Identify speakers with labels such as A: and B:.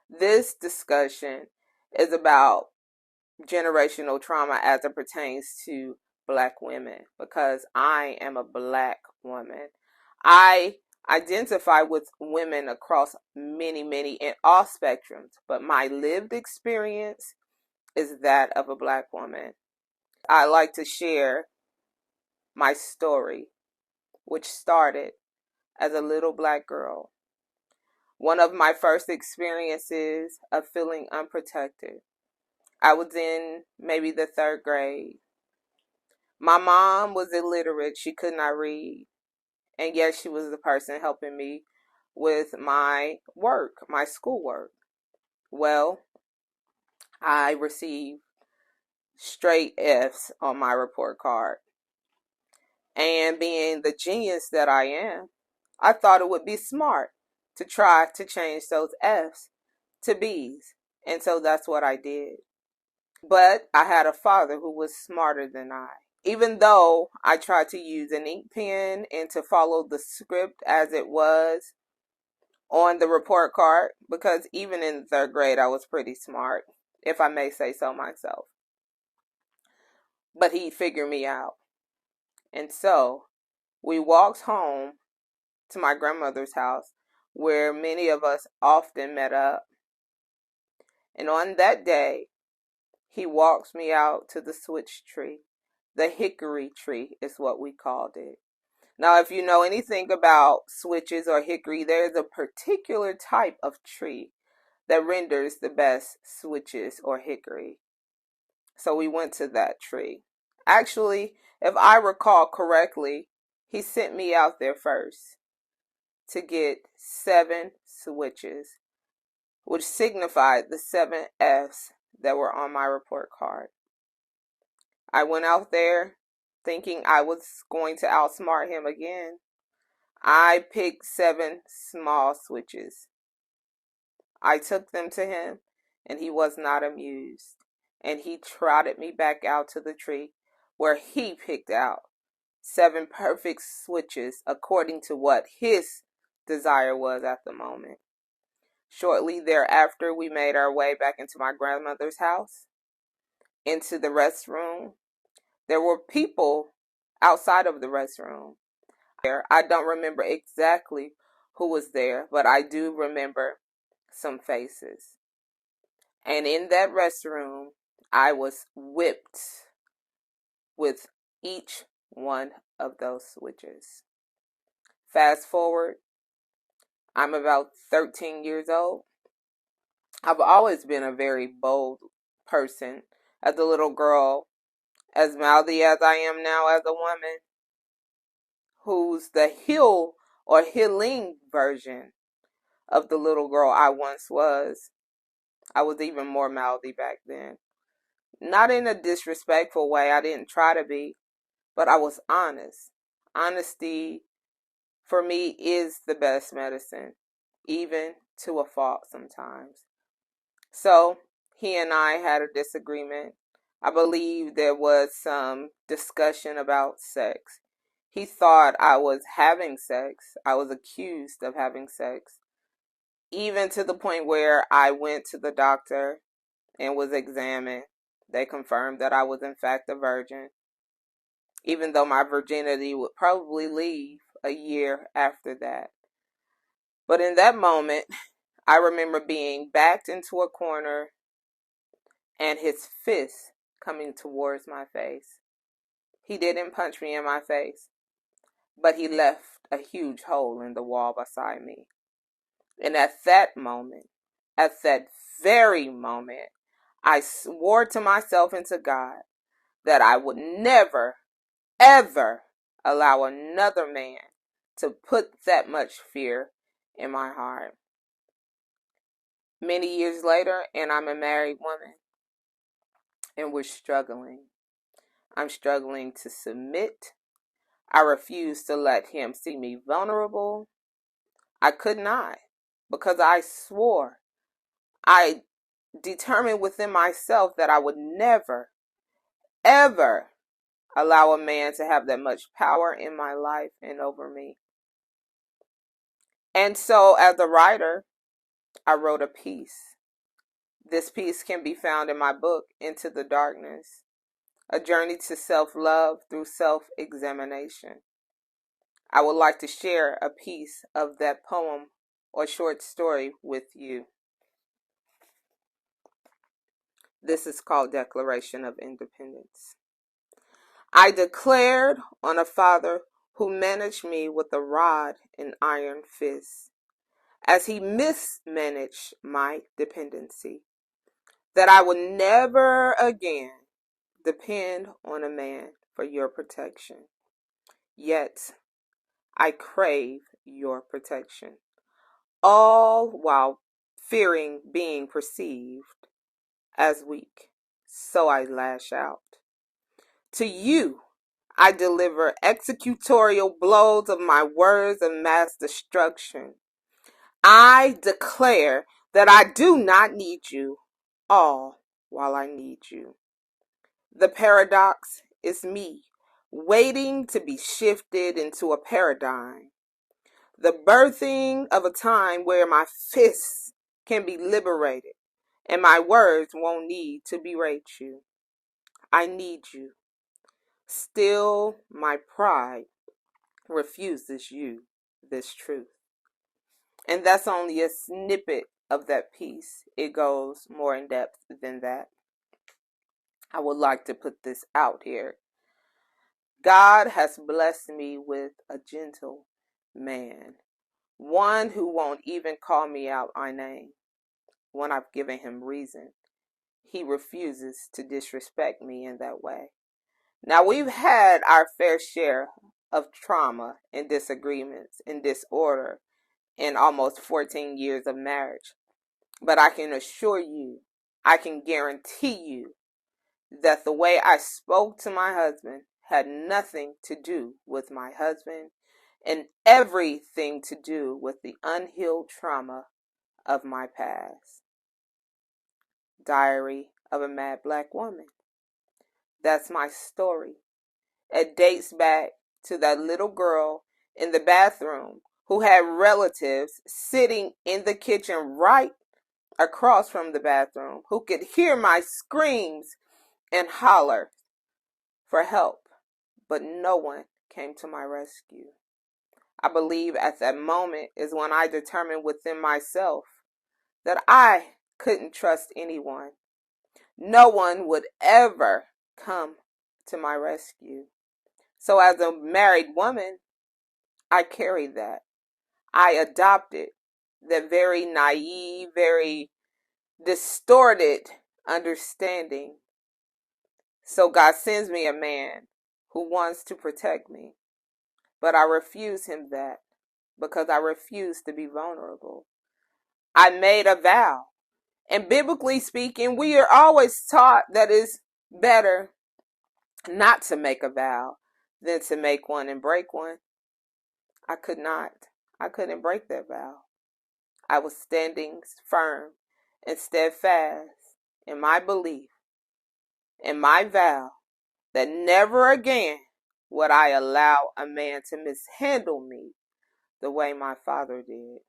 A: This discussion is about generational trauma as it pertains to Black women because I am a Black woman. I identify with women across many in all spectrums, but my lived experience is that of a Black woman. I like to share my story, which started as a little Black girl. One of my first experiences of feeling unprotected. I was in maybe the third grade. My mom was illiterate. She could not read. And yet she was the person helping me with my work, my schoolwork. Well, I received straight F's on my report card. And being the genius that I am, I thought it would be smart to try to change those F's to B's. And so that's what I did. But I had a father who was smarter than I. Even though I tried to use an ink pen and to follow the script as it was on the report card, because even in the third grade, I was pretty smart, if I may say so myself. But he figured me out. And so we walked home to my grandmother's house, where many of us often met up. And on that day, he walks me out to the switch tree. The hickory tree is what we called it. Now, if you know anything about switches or hickory, there's a particular type of tree that renders the best switches or hickory. So we went to that tree. Actually, if I recall correctly, he sent me out there first to get 7 switches, which signified the 7 F's that were on my report card. I went out there thinking I was going to outsmart him again. I picked 7 small switches. I took them to him, and he was not amused. And he trotted me back out to the tree where he picked out 7 perfect switches according to what his desire was at the moment. Shortly thereafter, we made our way back into my grandmother's house, into the restroom. There were people outside of the restroom. I don't remember exactly who was there, but I do remember some faces. And in that restroom, I was whipped with each one of those switches. Fast forward, I'm about 13 years old. I've always been a very bold person. As a little girl, as mouthy as I am now as a woman, who's the hill or healing version of the little girl I once was. I was even more mouthy back then. Not in a disrespectful way, I didn't try to be, but I was honest. Honesty, for me, is the best medicine, even to a fault sometimes. So, he and I had a disagreement. I believe there was some discussion about sex. He thought I was having sex. I was accused of having sex. Even to the point where I went to the doctor and was examined. They confirmed that I was in fact a virgin, even though my virginity would probably leave a year after that. But in that moment, I remember being backed into a corner and his fist coming towards my face. He didn't punch me in my face, but he left a huge hole in the wall beside me. And at that moment, at that very moment, I swore to myself and to God that I would never, ever allow another man to put that much fear in my heart. Many years later, and I'm a married woman, and we're struggling. I'm struggling to submit. I refuse to let him see me vulnerable. I could not, because I swore. I determined within myself that I would never, ever allow a man to have that much power in my life and over me. And so, as a writer, I wrote a piece This piece can be found in my book, Into the Darkness, A Journey to Self-Love Through Self-Examination. I would like to share a piece of that poem or short story with you. This is called Declaration of Independence. I declared on a father who managed me with a rod and iron fist, as he mismanaged my dependency, that I would never again depend on a man for your protection. Yet I crave your protection, all while fearing being perceived as weak. So I lash out. To you, I deliver executorial blows of my words of mass destruction. I declare that I do not need you, all while I need you. The paradox is me, waiting to be shifted into a paradigm. The birthing of a time where my fists can be liberated and my words won't need to berate you. I need you. Still, my pride refuses you this truth. And that's only a snippet of that piece. It goes more in depth than that. I would like to put this out here. God has blessed me with a gentle man, one who won't even call me out by name when I've given him reason. He refuses to disrespect me in that way. Now, we've had our fair share of trauma and disagreements and disorder in almost 14 years of marriage. But I can assure you, I can guarantee you that the way I spoke to my husband had nothing to do with my husband and everything to do with the unhealed trauma of my past. Diary of a Mad Black Woman. That's my story. It dates back to that little girl in the bathroom who had relatives sitting in the kitchen right across from the bathroom who could hear my screams and holler for help, but no one came to my rescue. I believe at that moment is when I determined within myself that I couldn't trust anyone. No one would ever come to my rescue. So as a married woman, I carried that. I adopted that very naive, very distorted understanding. So God sends me a man who wants to protect me. But I refuse him that because I refuse to be vulnerable. I made a vow. And biblically speaking, we are always taught that it's better not to make a vow than to make one and break one. I could not. I couldn't break that vow. I was standing firm and steadfast in my belief, in my vow, that never again would I allow a man to mishandle me the way my father did.